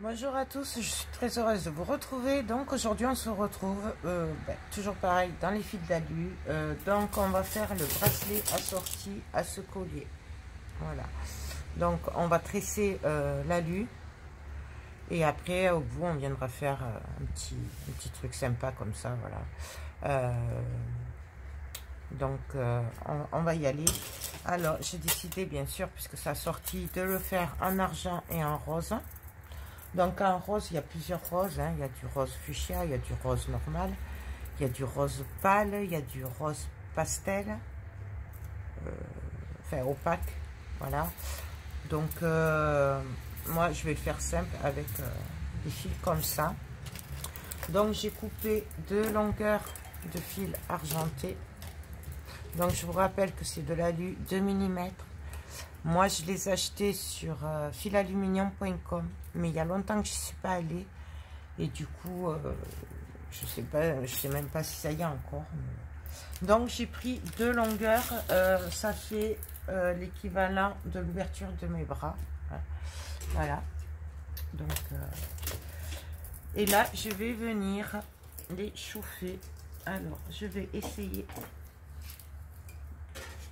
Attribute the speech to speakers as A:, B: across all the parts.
A: Bonjour à tous, je suis très heureuse de vous retrouver. Donc aujourd'hui on se retrouve toujours pareil dans les fils d'alu. Donc on va faire le bracelet assorti à ce collier. Voilà. Donc on va tresser l'alu et après au bout on viendra faire un petit truc sympa comme ça. Voilà. Donc on va y aller. Alors j'ai décidé bien sûr, puisque ça a sorti, de le faire en argent et en rose. Donc en rose, il y a plusieurs roses, hein. Il y a du rose fuchsia, il y a du rose normal, il y a du rose pâle, il y a du rose pastel, enfin opaque, voilà. Donc moi je vais le faire simple avec des fils comme ça. Donc j'ai coupé 2 longueurs de fil argenté. Donc je vous rappelle que c'est de l'alu 2 mm. Moi, je les ai achetés sur filaluminium.com, mais il y a longtemps que je ne suis pas allée. Et du coup, je sais même pas si ça y est encore. Mais... Donc, j'ai pris 2 longueurs. Ça fait l'équivalent de l'ouverture de mes bras. Voilà. Donc, et là, je vais venir les chauffer. Alors, je vais essayer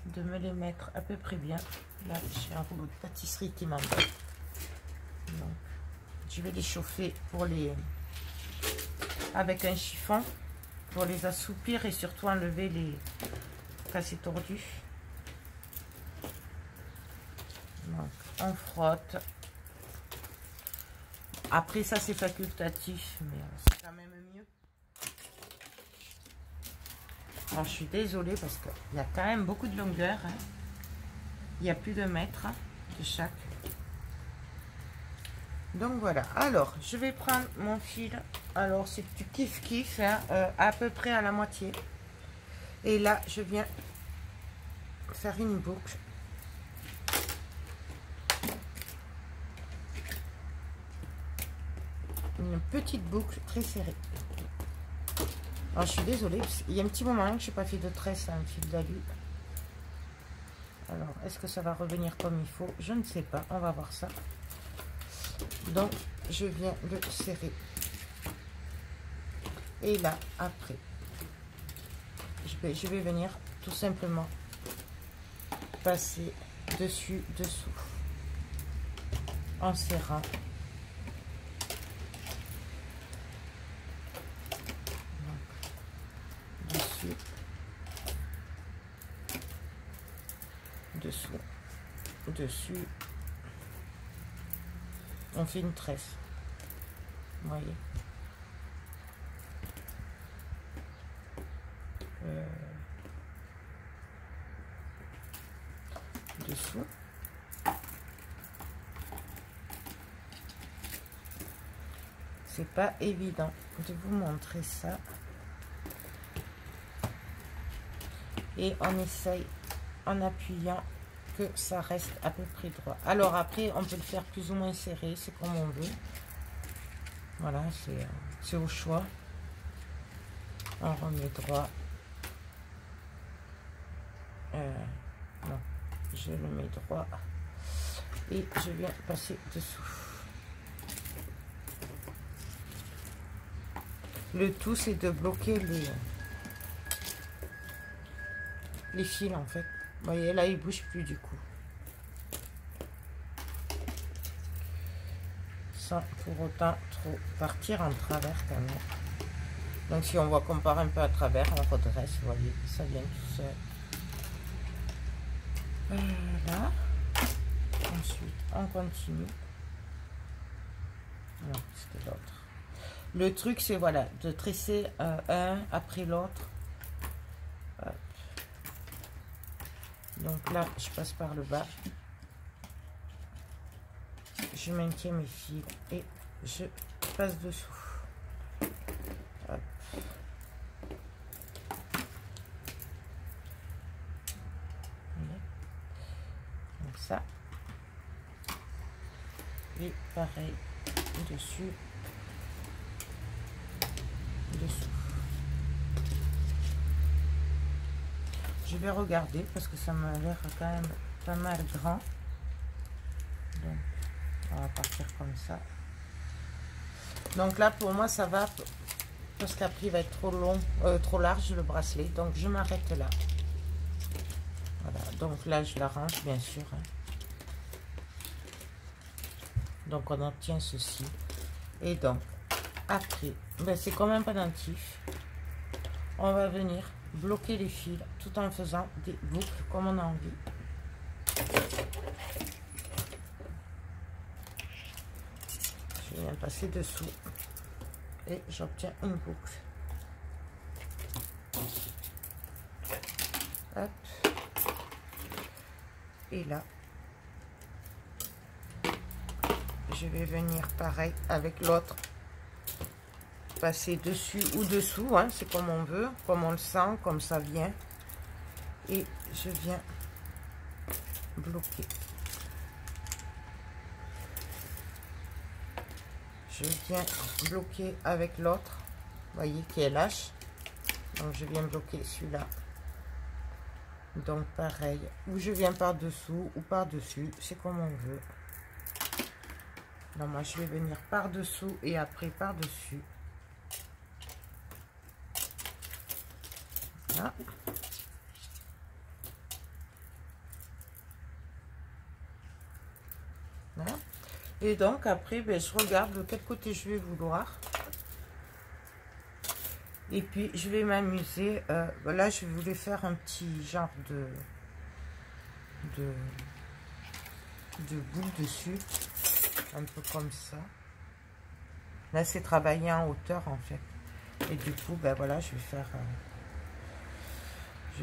A: de me les mettre à peu près bien. Là, j'ai un rouleau de pâtisserie qui m'embête. Donc, je vais les chauffer pour les avec un chiffon pour les assouplir et surtout enlever les cassés tordus. Donc, on frotte. Après, ça c'est facultatif, mais c'est quand même mieux. Alors, je suis désolée parce qu'il y a quand même beaucoup de longueur. Hein. Il y a plus de mètres de chaque. Donc voilà. Alors, je vais prendre mon fil. Alors, c'est du kiff-kiff, hein, à peu près à la moitié. Et là, je viens faire une boucle. Une petite boucle très serrée. Alors, je suis désolée. Il y a un petit moment que je n'ai pas fait de tresse à un fil d'alu. Alors, est-ce que ça va revenir comme il faut? Je ne sais pas. On va voir ça. Donc, je viens le serrer. Et là, après, je vais venir tout simplement passer dessus, dessous, en serrant. Donc, dessus, dessous, dessus. On fait une tresse, vous voyez. Dessous. C'est pas évident de vous montrer ça. Et on essaye en appuyant que ça reste à peu près droit. Alors après, on peut le faire plus ou moins serré, c'est comme on veut. Voilà, c'est au choix. On remet droit. Non, je le mets droit. Et je viens passer dessous. Le tout, c'est de bloquer les fils, en fait. Vous voyez, là, il bouge plus du coup. Sans pour autant trop partir en travers quand même. Donc, si on voit qu'on part un peu à travers, on redresse, vous voyez, ça vient tout seul. Là. Ensuite, on continue. Non, c'était l'autre. Le truc, c'est voilà, de tresser un après l'autre. Donc là, je passe par le bas. Je maintiens mes fils et je passe dessous. Hop. Comme ça. Et pareil, dessus, dessous. Je vais regarder parce que ça m'a l'air quand même pas mal grand. Donc, on va partir comme ça. Donc là, pour moi, ça va, parce qu'après, il va être trop long, trop large, le bracelet. Donc, je m'arrête là. Voilà, donc là, je l'arrange, bien sûr. Hein. Donc, on obtient ceci. Et donc, après, ben, c'est comme un pendentif. On va venir bloquer les fils tout en faisant des boucles comme on a envie. Je viens passer dessous et j'obtiens une boucle. Hop. Et là, je vais venir pareil avec l'autre, passer dessus ou dessous, hein, c'est comme on veut, comme on le sent, comme ça vient. Et je viens bloquer. Je viens bloquer avec l'autre, vous voyez, qui est lâche. Donc je viens bloquer celui-là. Donc pareil, ou je viens par dessous ou par dessus, c'est comme on veut. Donc moi je vais venir par dessous et après par dessus. Voilà. Voilà. Et donc après, ben, je regarde de quel côté je vais vouloir. Et puis je vais m'amuser. Là, je voulais faire un petit genre de boule dessus. Un peu comme ça. Là, c'est travaillé en hauteur en fait. Et du coup, ben voilà, je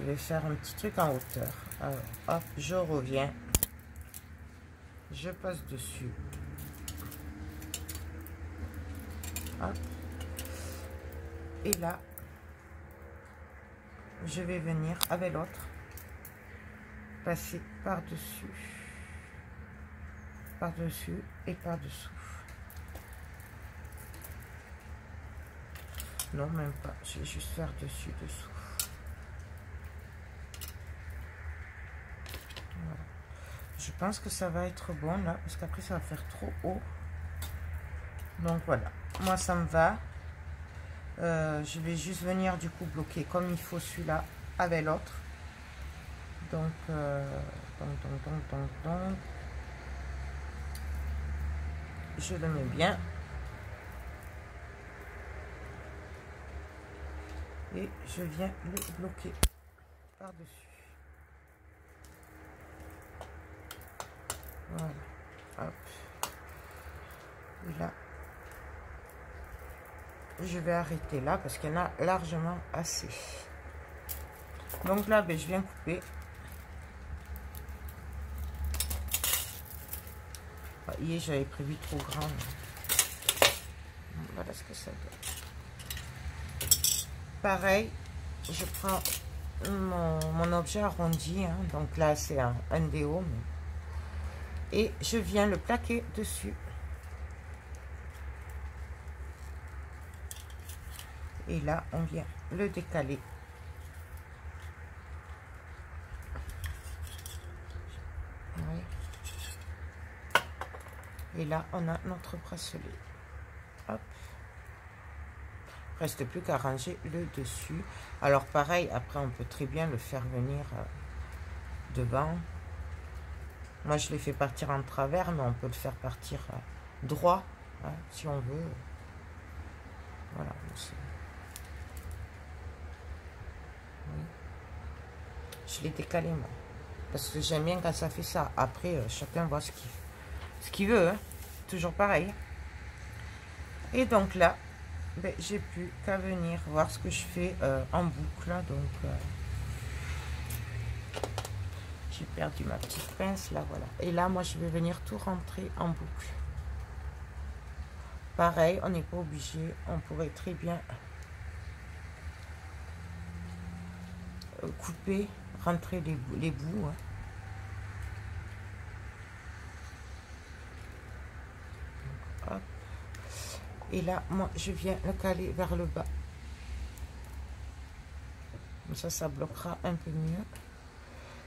A: vais faire un petit truc en hauteur. Alors, hop, je reviens. Je passe dessus. Hop. Et là, je vais venir avec l'autre passer par-dessus, par-dessus et par-dessous. Non, même pas. Je vais juste faire dessus, dessous. Voilà. Je pense que ça va être bon là, parce qu'après ça va faire trop haut. Donc voilà, moi ça me va. Je vais juste venir du coup bloquer comme il faut celui-là avec l'autre. Donc, je le mets bien. Et je viens le bloquer par-dessus. Voilà. Hop. Et là, je vais arrêter là parce qu'il y en a largement assez. Donc là, ben, je viens couper. Hier, j'avais prévu trop grand. Voilà ce que ça donne. Pareil, je prends mon objet arrondi. Hein, donc là, c'est un déo. Et je viens le plaquer dessus. Et là, on vient le décaler. Oui. Et là, on a notre bracelet. Hop. Reste plus qu'à ranger le dessus. Alors pareil, après, on peut très bien le faire venir devant. Moi, je l'ai fait partir en travers, mais on peut le faire partir droit, hein, si on veut. Voilà. Oui. Je l'ai décalé, moi. Parce que j'aime bien quand ça fait ça. Après, chacun voit ce qu'il veut. Hein. Toujours pareil. Et donc là, ben, j'ai plus qu'à venir voir ce que je fais en boucle. Donc, j'ai perdu ma petite pince. Là, voilà. Et là, moi, je vais venir tout rentrer en boucle. Pareil, on n'est pas obligé. On pourrait très bien couper, rentrer les bouts. Hein. Donc, hop. Et là, moi, je viens le caler vers le bas. Comme ça bloquera un peu mieux.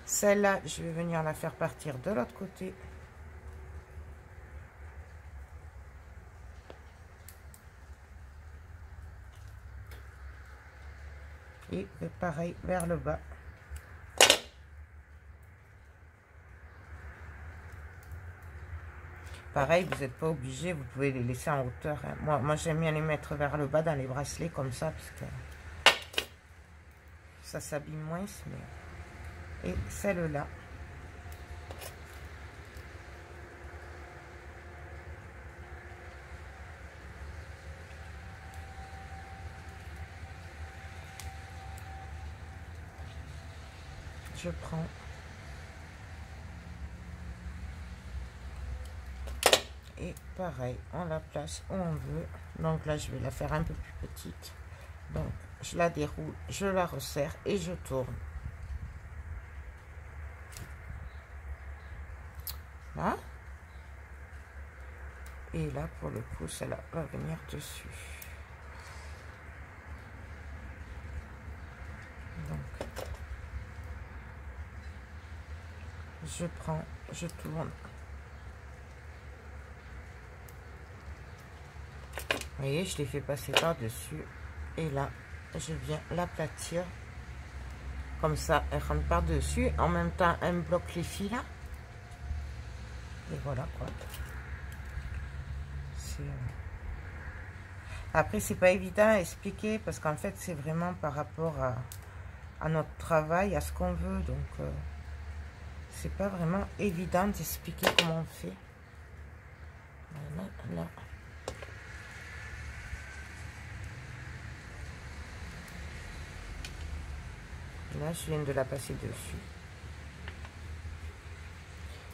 A: Celle-là, je vais venir la faire partir de l'autre côté. et pareil vers le bas. Pareil, vous n'êtes pas obligé, vous pouvez les laisser en hauteur, hein. Moi j'aime bien les mettre vers le bas dans les bracelets comme ça, parce que ça s'abîme moins. Mais... Et celle-là. Je prends et pareil, on la place où on veut. Donc là, je vais la faire un peu plus petite. Donc, je la déroule, je la resserre et je tourne. Là. Et là, pour le coup, celle-là va venir dessus. Donc, je prends, je tourne. Vous voyez, je l'ai fait passer par-dessus. Et là, je viens l'aplatir. Comme ça, elle rentre par-dessus. En même temps, elle me bloque les fils là. Et voilà quoi. Après, c'est pas évident à expliquer parce qu'en fait, c'est vraiment par rapport à notre travail, à ce qu'on veut. Donc, c'est pas vraiment évident d'expliquer comment on fait. Voilà, là. Là, je viens de la passer dessus.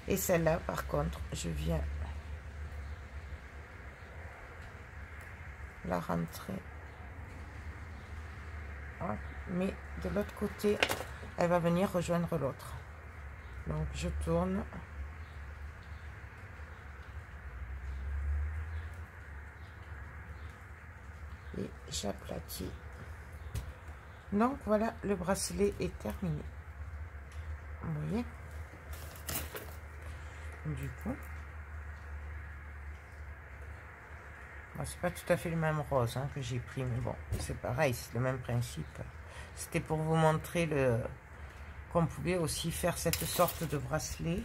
A: Et celle-là, par contre, je viens la rentrer. Hop. Mais de l'autre côté, elle va venir rejoindre l'autre. Donc, je tourne. Et j'aplatis. Donc, voilà, le bracelet est terminé. Vous voyez? Du coup, bon, c'est pas tout à fait le même rose hein, que j'ai pris, mais bon, c'est pareil, c'est le même principe. C'était pour vous montrer qu'on pouvait aussi faire cette sorte de bracelet.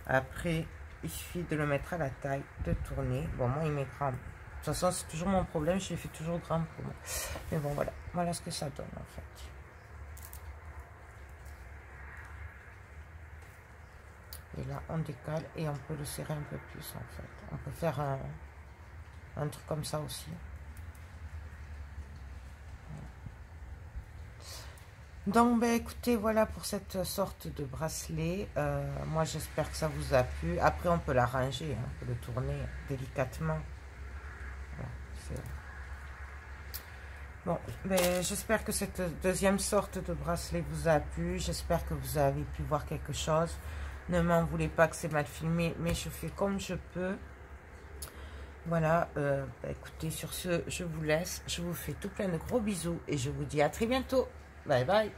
A: Après, il suffit de le mettre à la taille, de tourner. Bon, moi, il m'est grand. De toute façon, c'est toujours mon problème, je les fais toujours grand pour moi. Mais bon, voilà, voilà ce que ça donne en fait. Et là, on décale et on peut le serrer un peu plus en fait. On peut faire un truc comme ça aussi. Donc, ben, écoutez, voilà pour cette sorte de bracelet. Moi, j'espère que ça vous a plu. Après, on peut l'arranger, hein, on peut le tourner délicatement. Voilà, bon, ben, j'espère que cette deuxième sorte de bracelet vous a plu. J'espère que vous avez pu voir quelque chose. Ne m'en voulez pas que c'est mal filmé, mais je fais comme je peux. Voilà, ben, écoutez, sur ce, je vous laisse. Je vous fais tout plein de gros bisous et je vous dis à très bientôt. Bye bye.